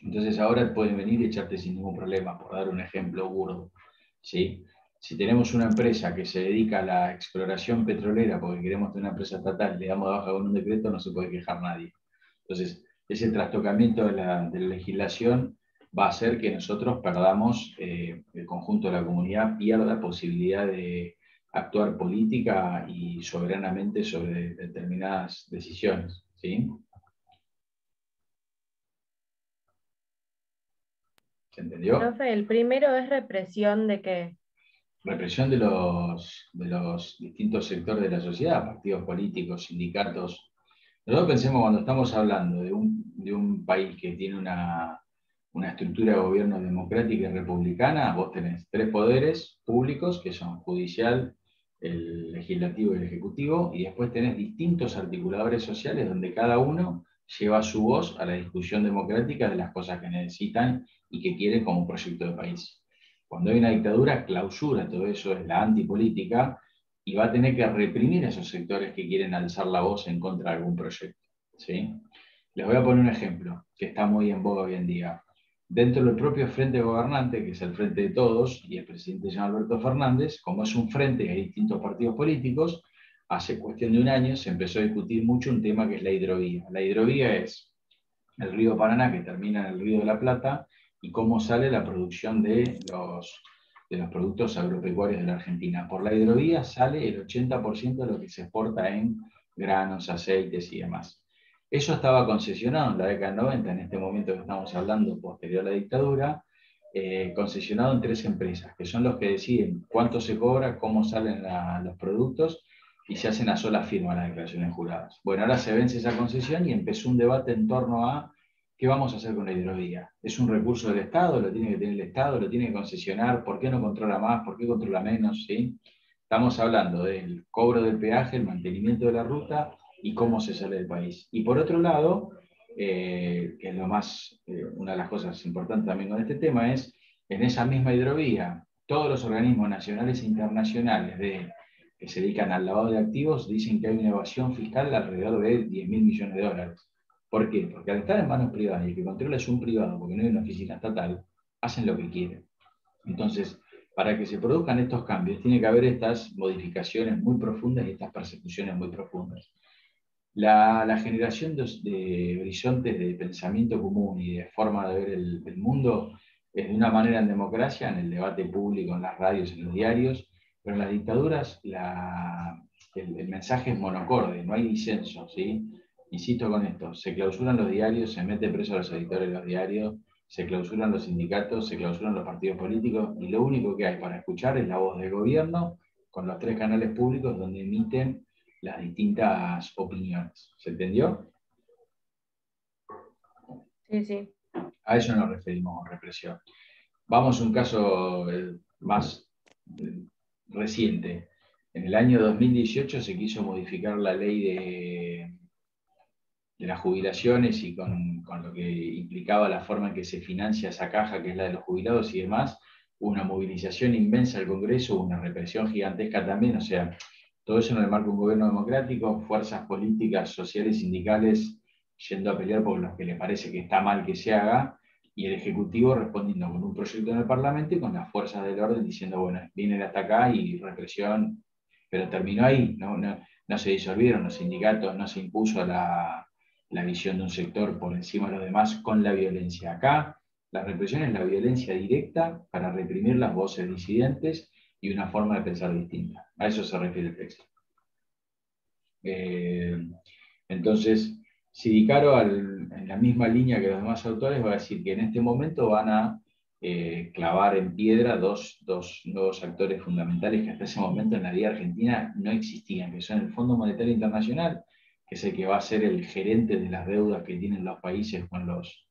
Entonces ahora pueden venir y echarte sin ningún problema, por dar un ejemplo burdo. ¿Sí? Si tenemos una empresa que se dedica a la exploración petrolera porque queremos tener una empresa estatal, le damos de baja con un decreto, no se puede quejar nadie. Entonces, ese trastocamiento de la legislación va a hacer que nosotros perdamos, el conjunto de la comunidad pierda posibilidad de actuar política y soberanamente sobre determinadas decisiones. ¿Sí? ¿Se entendió? Profe, el primero es represión de qué. Represión de los distintos sectores de la sociedad, partidos políticos, sindicatos. Nosotros pensemos cuando estamos hablando de un país que tiene una estructura de gobierno democrática y republicana, vos tenés 3 poderes públicos, que son judicial, el legislativo y el ejecutivo, y después tenés distintos articuladores sociales donde cada uno lleva su voz a la discusión democrática de las cosas que necesitan y que quieren como un proyecto de país. Cuando hay una dictadura, clausura todo eso, es la antipolítica, y va a tener que reprimir a esos sectores que quieren alzar la voz en contra de algún proyecto. ¿Sí? Les voy a poner un ejemplo que está muy en boga hoy en día. Dentro del propio frente gobernante, que es el Frente de Todos, y el presidente Jean Alberto Fernández, como es un frente y hay distintos partidos políticos, hace cuestión de un año se empezó a discutir mucho un tema que es la hidrovía. La hidrovía es el río Paraná que termina en el río de la Plata y cómo sale la producción de los productos agropecuarios de la Argentina. Por la hidrovía sale el 80% de lo que se exporta en granos, aceites y demás. Eso estaba concesionado en la década del 90, en este momento que estamos hablando posterior a la dictadura, concesionado en 3 empresas, que son los que deciden cuánto se cobra, cómo salen los productos, y se hacen a sola firma las declaraciones juradas. Bueno, ahora se vence esa concesión y empezó un debate en torno a qué vamos a hacer con la hidrovía. ¿Es un recurso del Estado? ¿Lo tiene que tener el Estado? ¿Lo tiene que concesionar? ¿Por qué no controla más? ¿Por qué controla menos? ¿Sí? Estamos hablando del cobro del peaje, el mantenimiento de la ruta y cómo se sale del país. Y por otro lado, que es lo más, una de las cosas importantes también con este tema, es en esa misma hidrovía, todos los organismos nacionales e internacionales que se dedican al lavado de activos dicen que hay una evasión fiscal de alrededor de 10.000 millones de dólares. ¿Por qué? Porque al estar en manos privadas y el que controla es un privado, porque no hay una oficina estatal, hacen lo que quieren. Entonces, para que se produzcan estos cambios, tiene que haber estas modificaciones muy profundas y estas persecuciones muy profundas. La generación de horizontes de pensamiento común y de forma de ver el mundo es de una manera en democracia, en el debate público, en las radios, en los diarios, pero en las dictaduras el mensaje es monocorde, no hay disenso, ¿sí? Insisto con esto, se clausuran los diarios, se mete preso a los editores de los diarios, se clausuran los sindicatos, se clausuran los partidos políticos, y lo único que hay para escuchar es la voz del gobierno con los 3 canales públicos donde emiten las distintas opiniones. ¿Se entendió? Sí, sí. A eso nos referimos con represión. Vamos a un caso más reciente. En el año 2018 se quiso modificar la ley de las jubilaciones y con lo que implicaba la forma en que se financia esa caja, que es la de los jubilados y demás. Hubo una movilización inmensa al Congreso, hubo una represión gigantesca también, o sea, todo eso en el marco de un gobierno democrático, fuerzas políticas, sociales, sindicales, yendo a pelear por lo que les parece que está mal que se haga, y el Ejecutivo respondiendo con un proyecto en el Parlamento y con las fuerzas del orden diciendo, bueno, vienen hasta acá y represión, pero terminó ahí, no se disolvieron los sindicatos, no se impuso la visión de un sector por encima de los demás con la violencia. Acá la represión es la violencia directa para reprimir las voces disidentes y una forma de pensar distinta. A eso se refiere el texto. Entonces, Sidicaro, en la misma línea que los demás autores, va a decir que en este momento van a clavar en piedra dos nuevos actores fundamentales que hasta ese momento en la vida argentina no existían, que son el Fondo Monetario Internacional, que es el que va a ser el gerente de las deudas que tienen los países con los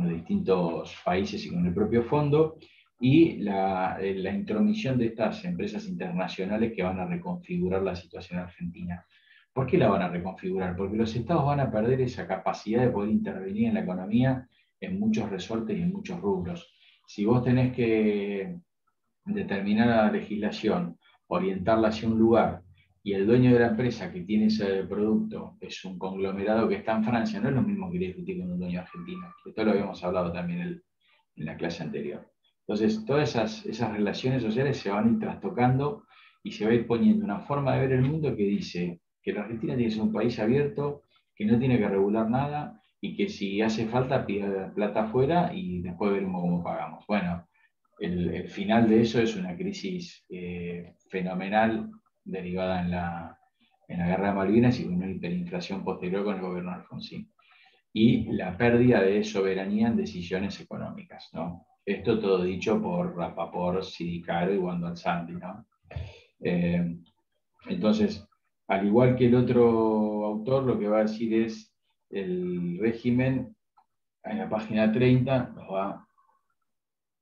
distintos países y con el propio fondo, y la intromisión de estas empresas internacionales que van a reconfigurar la situación argentina. ¿Por qué la van a reconfigurar? Porque los estados van a perder esa capacidad de poder intervenir en la economía en muchos resortes y en muchos rubros. Si vos tenés que determinar la legislación, orientarla hacia un lugar, y el dueño de la empresa que tiene ese producto es un conglomerado que está en Francia, no es lo mismo que discutir con un dueño argentino. Esto lo habíamos hablado también en la clase anterior. Entonces, todas esas relaciones sociales se van a ir trastocando y se va a ir poniendo una forma de ver el mundo que dice que la Argentina tiene que ser un país abierto, que no tiene que regular nada y que si hace falta pida plata afuera y después veremos cómo pagamos. Bueno, el final de eso es una crisis fenomenal derivada en la guerra de Malvinas y con una hiperinflación posterior con el gobierno de Alfonsín. Y la pérdida de soberanía en decisiones económicas, ¿no? Esto todo dicho por Rapaport, Sidicaro y Wando Alzandi, ¿no? Entonces, al igual que el otro autor, lo que va a decir es el régimen, en la página 30, nos va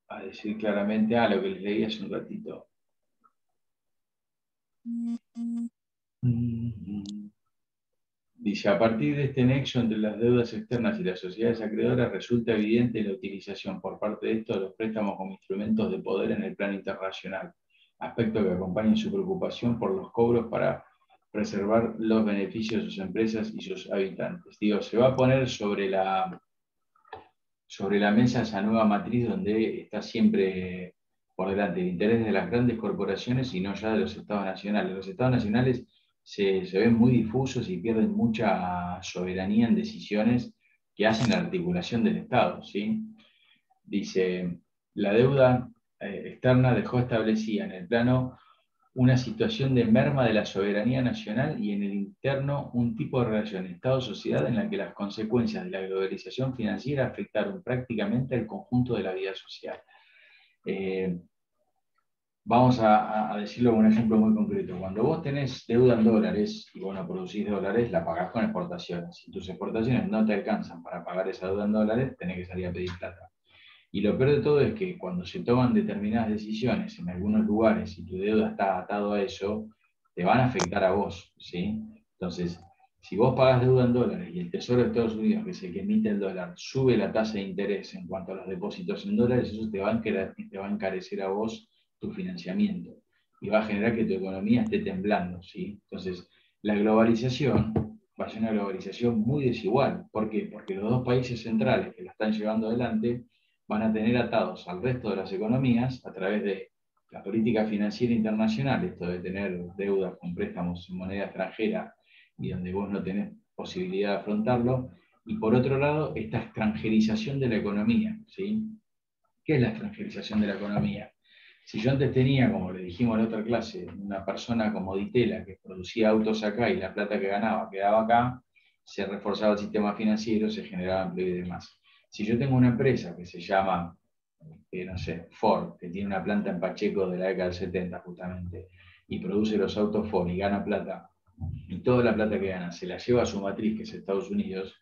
a decir claramente lo que les leí hace un ratito. Dice, a partir de este nexo entre las deudas externas y las sociedades acreedoras, resulta evidente la utilización por parte de estos de los préstamos como instrumentos de poder en el plano internacional, aspecto que acompaña su preocupación por los cobros para preservar los beneficios de sus empresas y sus habitantes. Digo, se va a poner sobre la mesa esa nueva matriz donde está siempre por delante el interés de las grandes corporaciones y no ya de los estados nacionales. Los estados nacionales se ven muy difusos y pierden mucha soberanía en decisiones que hacen la articulación del Estado, ¿sí? Dice, la deuda externa dejó establecida en el plano una situación de merma de la soberanía nacional y en el interno un tipo de relación Estado-sociedad en la que las consecuencias de la globalización financiera afectaron prácticamente al conjunto de la vida social. Vamos a decirlo con un ejemplo muy concreto. Cuando vos tenés deuda en dólares y vos no producís dólares, la pagás con exportaciones. Si tus exportaciones no te alcanzan para pagar esa deuda en dólares, tenés que salir a pedir plata. Y lo peor de todo es que cuando se toman determinadas decisiones en algunos lugares y tu deuda está atado a eso, te van a afectar a vos, ¿sí? Entonces, si vos pagás deuda en dólares y el Tesoro de Estados Unidos, que es el que emite el dólar, sube la tasa de interés en cuanto a los depósitos en dólares, eso te va a encarecer a vos tu financiamiento y va a generar que tu economía esté temblando, ¿sí? Entonces, la globalización va a ser una globalización muy desigual. ¿Por qué? Porque los dos países centrales que la están llevando adelante van a tener atados al resto de las economías a través de la política financiera internacional, esto de tener deudas con préstamos en moneda extranjera y donde vos no tenés posibilidad de afrontarlo, y por otro lado, esta extranjerización de la economía, ¿sí? ¿Qué es la extranjerización de la economía? Si yo antes tenía, como le dijimos en la otra clase, una persona como Ditela que producía autos acá y la plata que ganaba quedaba acá, se reforzaba el sistema financiero, se generaba empleo y demás. Si yo tengo una empresa que se llama, no sé, Ford, que tiene una planta en Pacheco de la década del 70 justamente, y produce los autos Ford y gana plata, y toda la plata que gana se la lleva a su matriz, que es Estados Unidos,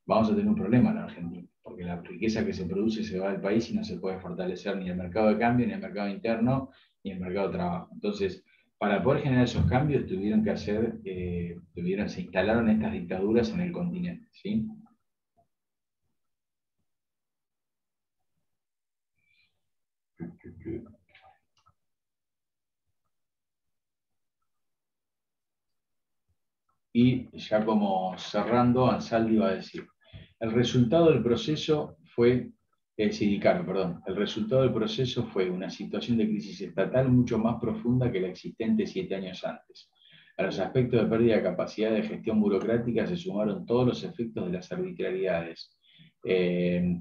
vamos a tener un problema en la Argentina, porque la riqueza que se produce se va del país y no se puede fortalecer ni el mercado de cambio, ni el mercado interno, ni el mercado de trabajo. Entonces, para poder generar esos cambios se instalaron estas dictaduras en el continente, ¿sí? Y ya como cerrando, Ansaldi va a decir, el resultado del proceso fue, Sidicano, perdón, el resultado del proceso fue una situación de crisis estatal mucho más profunda que la existente 7 años antes. A los aspectos de pérdida de capacidad de gestión burocrática se sumaron todos los efectos de las arbitrariedades,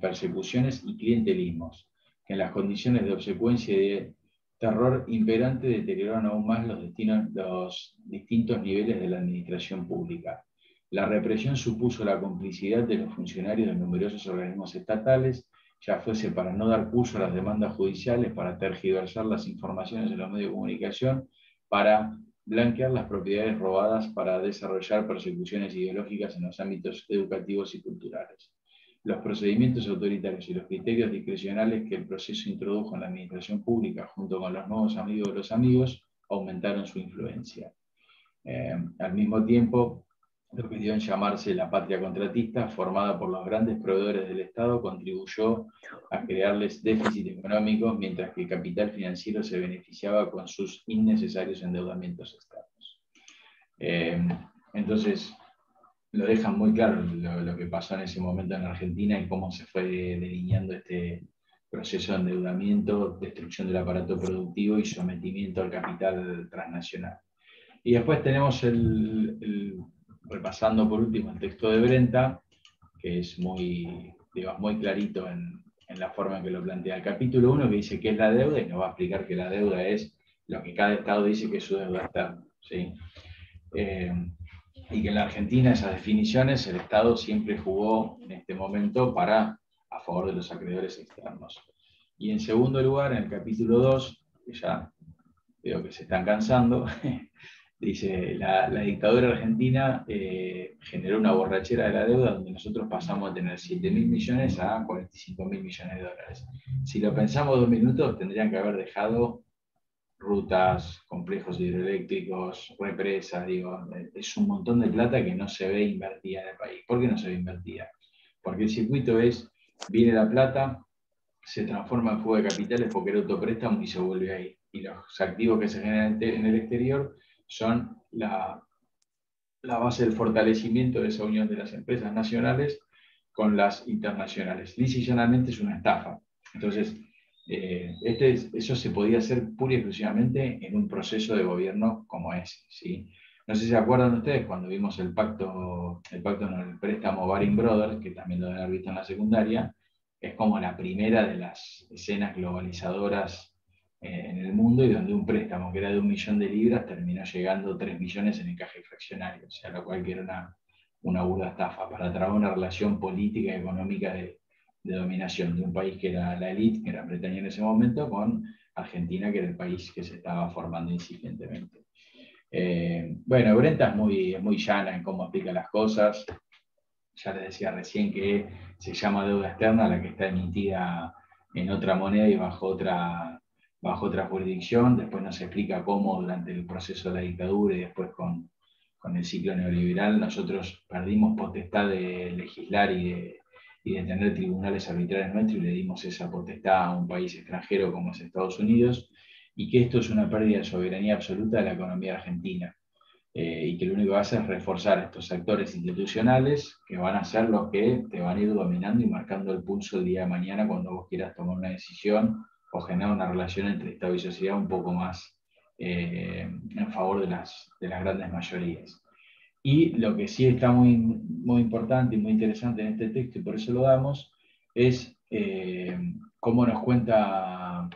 persecuciones y clientelismos, que en las condiciones de obsecuencia y de terror imperante deterioraron aún más los distintos niveles de la administración pública. La represión supuso la complicidad de los funcionarios de numerosos organismos estatales, ya fuese para no dar curso a las demandas judiciales, para tergiversar las informaciones en los medios de comunicación, para blanquear las propiedades robadas, para desarrollar persecuciones ideológicas en los ámbitos educativos y culturales. Los procedimientos autoritarios y los criterios discrecionales que el proceso introdujo en la administración pública, junto con los nuevos amigos de los amigos, aumentaron su influencia. Al mismo tiempo, lo que dio en llamarse la patria contratista, formada por los grandes proveedores del Estado, contribuyó a crearles déficit económicos, mientras que el capital financiero se beneficiaba con sus innecesarios endeudamientos externos. Entonces, lo dejan muy claro lo que pasó en ese momento en Argentina y cómo se fue delineando este proceso de endeudamiento, destrucción del aparato productivo y sometimiento al capital transnacional. Y después tenemos repasando por último el texto de Brenta, que es muy clarito en la forma en que lo plantea. El capítulo 1 que dice qué es la deuda y nos va a explicar que la deuda es lo que cada Estado dice que es su deuda externa, ¿sí? Y que en la Argentina esas definiciones el Estado siempre jugó en este momento a favor de los acreedores externos. Y en segundo lugar, en el capítulo 2, que ya veo que se están cansando, dice, la dictadura argentina generó una borrachera de la deuda donde nosotros pasamos a tener 7.000 millones a 45.000 millones de dólares. Si lo pensamos 2 minutos, tendrían que haber dejado rutas, complejos hidroeléctricos, represas, es un montón de plata que no se ve invertida en el país. ¿Por qué no se ve invertida? Porque el circuito viene la plata, se transforma en fuego de capitales porque era autopréstamo y se vuelve ahí. Y los activos que se generan en el exterior son la base del fortalecimiento de esa unión de las empresas nacionales con las internacionales. Lisa y llanamente es una estafa. Entonces, eso se podía hacer pura y exclusivamente en un proceso de gobierno como ese, ¿sí? No sé si se acuerdan ustedes cuando vimos el préstamo Baring Brothers, que también lo deben haber visto en la secundaria, es como la primera de las escenas globalizadoras en el mundo y donde un préstamo que era de 1 millón de libras terminó llegando 3 millones en encaje fraccionario, o sea, lo cual que era una burda estafa para trabar una relación política y económica de dominación de un país que era la élite, que era Bretaña en ese momento, con Argentina, que era el país que se estaba formando incipientemente. Bueno, Brenta es muy llana en cómo explica las cosas. Ya les decía recién que se llama deuda externa la que está emitida en otra moneda y bajo otra jurisdicción. Después nos explica cómo durante el proceso de la dictadura y después con el ciclo neoliberal nosotros perdimos potestad de legislar y de tener tribunales arbitrales nuestros y le dimos esa potestad a un país extranjero como es Estados Unidos, y que esto es una pérdida de soberanía absoluta de la economía argentina. Y que lo único que hace es reforzar estos actores institucionales que van a ser los que te van a ir dominando y marcando el pulso el día de mañana cuando vos quieras tomar una decisión o generar una relación entre Estado y sociedad un poco más en favor de las grandes mayorías. Y lo que sí está muy importante y muy interesante en este texto, y por eso lo damos, es cómo nos cuenta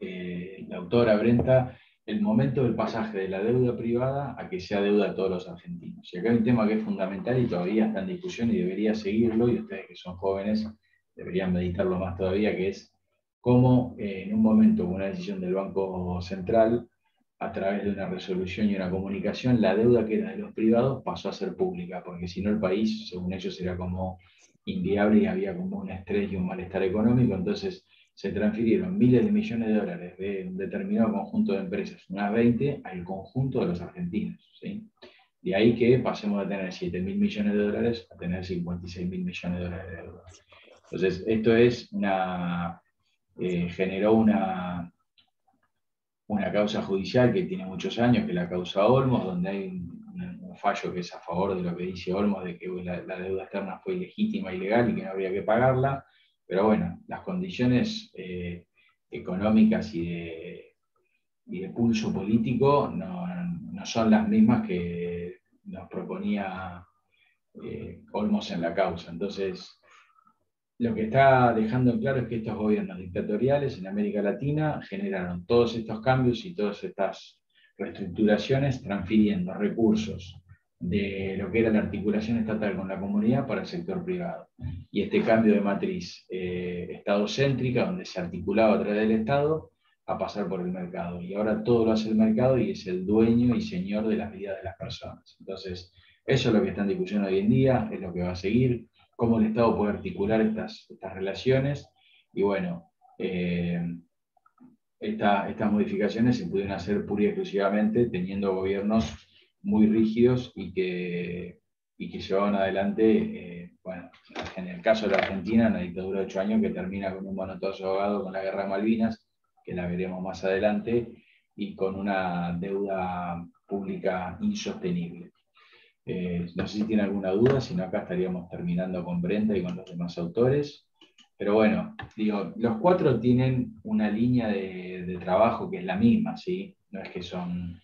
la autora Brenta el momento del pasaje de la deuda privada a que sea deuda de todos los argentinos. Y acá hay un tema que es fundamental y todavía está en discusión y debería seguirlo, y ustedes que son jóvenes deberían meditarlo más todavía, que es cómo en un momento con una decisión del Banco Central, a través de una resolución y una comunicación, la deuda que era de los privados pasó a ser pública, porque si no el país, según ellos, era como inviable y había como un estrés y un malestar económico. Entonces se transfirieron miles de millones de dólares de un determinado conjunto de empresas, unas 20, al conjunto de los argentinos, ¿sí? De ahí que pasemos a tener 7.000 millones de dólares a tener 56.000 millones de dólares de deuda. Entonces, esto es generó una causa judicial que tiene muchos años, que es la causa Olmos, donde hay un fallo que es a favor de lo que dice Olmos, de que la deuda externa fue ilegítima, ilegal y que no habría que pagarla. Pero bueno, las condiciones económicas y de pulso político no son las mismas que nos proponía Olmos en la causa. Entonces, lo que está dejando claro es que estos gobiernos dictatoriales en América Latina generaron todos estos cambios y todas estas reestructuraciones transfiriendo recursos de lo que era la articulación estatal con la comunidad para el sector privado. Y este cambio de matriz estadocéntrica, donde se articulaba a través del Estado, a pasar por el mercado. Y ahora todo lo hace el mercado y es el dueño y señor de las vidas de las personas. Entonces, eso es lo que está en discusión hoy en día, es lo que va a seguir, cómo el Estado puede articular estas relaciones. Y bueno, estas modificaciones se pudieron hacer pura y exclusivamente teniendo gobiernos muy rígidos y que llevaban adelante, bueno, en el caso de la Argentina, una dictadura de 8 años que termina con un manotazo ahogado con la guerra de Malvinas, que la veremos más adelante, y con una deuda pública insostenible. No sé si tiene alguna duda, si no acá estaríamos terminando con Brenta y con los demás autores. Pero bueno, digo, los 4 tienen una línea de trabajo que es la misma, ¿sí? No es que son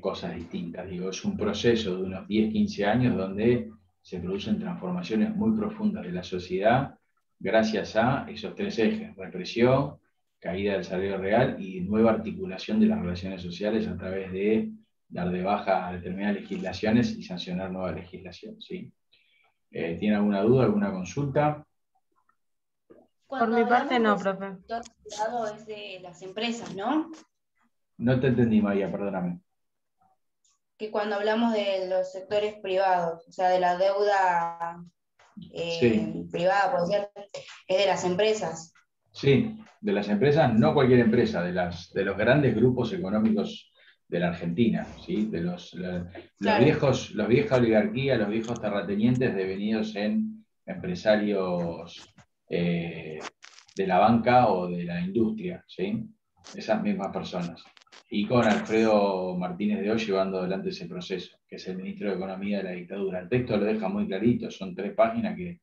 cosas distintas. Digo, es un proceso de unos 10, 15 años donde se producen transformaciones muy profundas de la sociedad gracias a esos 3 ejes: represión, caída del salario real y nueva articulación de las relaciones sociales a través de dar de baja determinadas legislaciones y sancionar nueva legislación, ¿sí? ¿Tiene alguna duda, alguna consulta? Por mi parte no, hablamos profe. del sector privado es de las empresas, ¿no? No te entendí, María, perdóname. Que cuando hablamos de los sectores privados, o sea, de la deuda Sí. privada, por ser, es de las empresas. Sí, de las empresas, no cualquier empresa, de los grandes grupos económicos de la Argentina, ¿sí? De los Claro. la vieja oligarquía, los viejos terratenientes devenidos en empresarios de la banca o de la industria, ¿sí? Esas mismas personas. Y con Alfredo Martínez de Hoy llevando adelante ese proceso, que es el ministro de Economía de la dictadura. El texto lo deja muy clarito, son 3 páginas que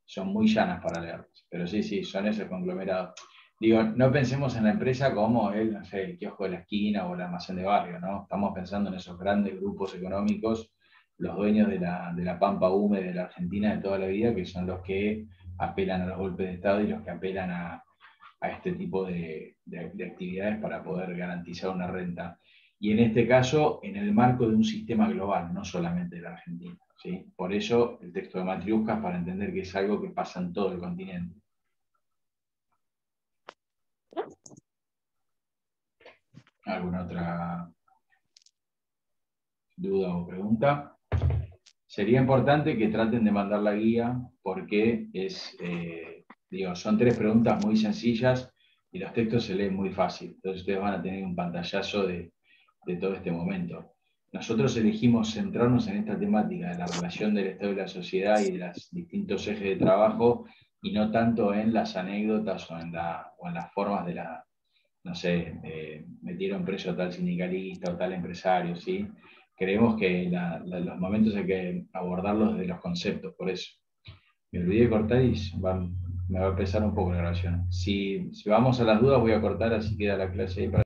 son muy llanas para leer, pero sí, son esos conglomerados. Digo, no pensemos en la empresa como no sé, el kiosco de la esquina o el almacén de barrio, ¿no? Estamos pensando en esos grandes grupos económicos, los dueños de la pampa húmeda de la Argentina de toda la vida, que son los que apelan a los golpes de Estado y los que apelan a este tipo de actividades para poder garantizar una renta. y en este caso en el marco de un sistema global, no solamente de la Argentina, ¿sí? Por eso el texto de Matriuskas, para entender que es algo que pasa en todo el continente. ¿Alguna otra duda o pregunta? Sería importante que traten de mandar la guía porque son 3 preguntas muy sencillas y los textos se leen muy fácil. Entonces ustedes van a tener un pantallazo de todo este momento. Nosotros elegimos centrarnos en esta temática de la relación del Estado y la sociedad y de los distintos ejes de trabajo y no tanto en las anécdotas o en las formas de no sé, metieron preso a tal sindicalista o tal empresario, ¿sí? Creemos que los momentos hay que abordarlos desde los conceptos, por eso. Me olvidé de cortar y me va a pesar un poco la grabación. Si vamos a las dudas voy a cortar, así queda la clase ahí para